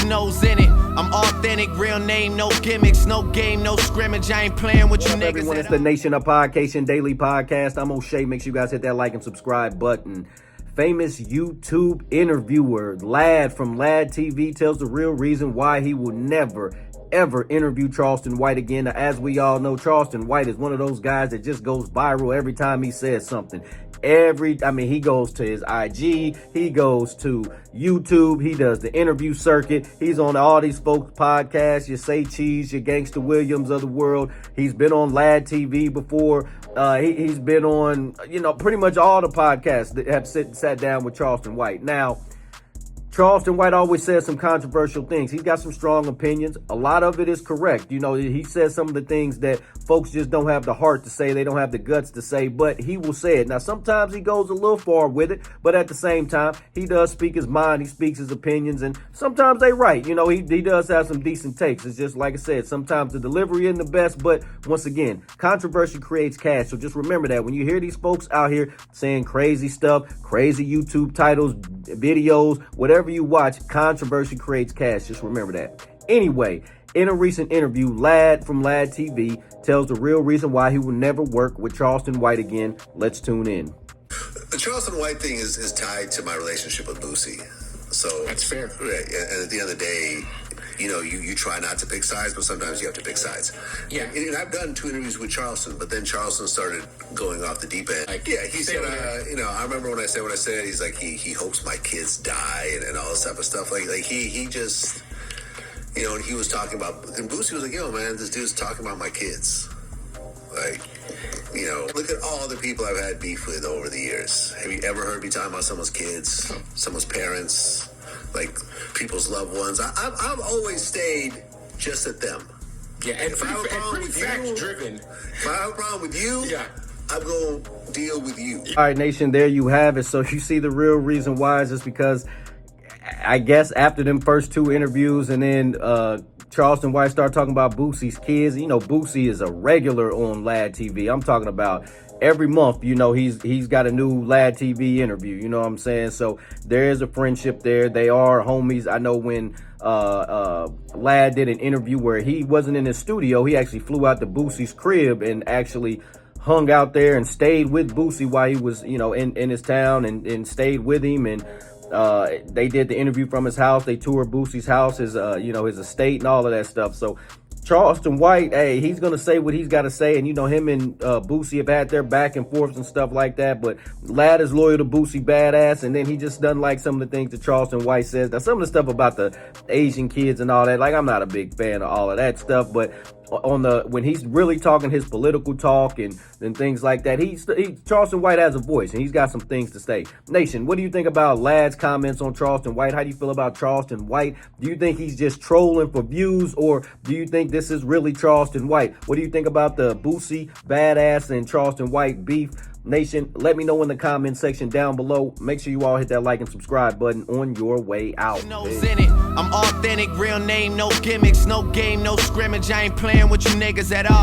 your nose in it. I'm authentic, real name, no gimmicks, no game, no scrimmage. I ain't playing with you niggas. Everyone, it's the Nation of Podcation Daily Podcast. I'm O'Shea. Make sure you guys hit that like and subscribe button. Famous YouTube interviewer Vlad from Vlad TV tells the real reason why he will never, ever interview Charleston White again. Now, as we all know, Charleston White is one of those guys that just goes viral every time he says something. He goes to his IG, he goes to YouTube, he does the interview circuit, he's on all these folks' podcasts, your Say Cheese, your Gangsta Williams of the world. He's been on Vlad TV before. He's been on, pretty much all the podcasts that have sat down with Charleston White. Now, Charleston White always says some controversial things. He's got some strong opinions. A lot of it is correct. He says some of the things that folks just don't have the heart to say. They don't have the guts to say, but he will say it. Now, sometimes he goes a little far with it, but at the same time, he does speak his mind. He speaks his opinions, and sometimes they right. He does have some decent takes. It's just like I said, sometimes the delivery isn't the best, but once again, controversy creates cash. So just remember that when you hear these folks out here saying crazy stuff, crazy YouTube titles, videos, whatever you watch, controversy creates cash. Just remember that. Anyway, in a recent interview, Vlad from Vlad TV tells the real reason why he will never work with Charleston White again. Let's tune in. The Charleston White thing is tied to my relationship with Boosie. So that's fair. Right. And at the end of the day, you try not to pick sides, but sometimes you have to pick sides. Yeah. And I've done 2 interviews with Charleston, but then Charleston started going off the deep end. He said, I remember when I said what I said, he's like, he hopes my kids die and all this type of stuff. Like he just, and he was talking about, and Boosie was like, man, this dude's talking about my kids. Look at all the people I've had beef with over the years. Have you ever heard me talking about someone's kids, someone's parents, like people's loved ones? I've always stayed just at them. Yeah, and pretty fact-driven. If I have a problem with you, I'm going to deal with you. All right, Nation, there you have it. So you see the real reason why is just because I guess after them first 2 interviews and then Charleston White started talking about Boosie's kids. Boosie is a regular on Vlad TV. I'm talking about every month, he's got a new Vlad TV interview. You know what I'm saying? So there is a friendship there. They are homies. I know when Vlad did an interview where he wasn't in his studio, he actually flew out to Boosie's crib and actually hung out there and stayed with Boosie while he was, in his town and stayed with him. And they did the interview from his house. They toured Boosie's house, his estate and all of that stuff. So Charleston White, hey, he's going to say what he's got to say. And, him and Boosie have had their back and forth and stuff like that. But Vlad is loyal to Boosie badass. And then he just doesn't like some of the things that Charleston White says. Now, some of the stuff about the Asian kids and all that, I'm not a big fan of all of that stuff. But when he's really talking his political talk and things like that, Charleston White has a voice and he's got some things to say. Nation, what do you think about Vlad's comments on Charleston White? How do you feel about Charleston White? Do you think he's just trolling for views, or do you think this is really Charleston White? What do you think about the Boosie badass and Charleston White beef? Nation, let me know in the comment section down below. Make sure you all hit that like and subscribe button on your way out. I'm authentic, real name, no gimmicks, no game, no scrimmage. I ain't playing with you niggas at all.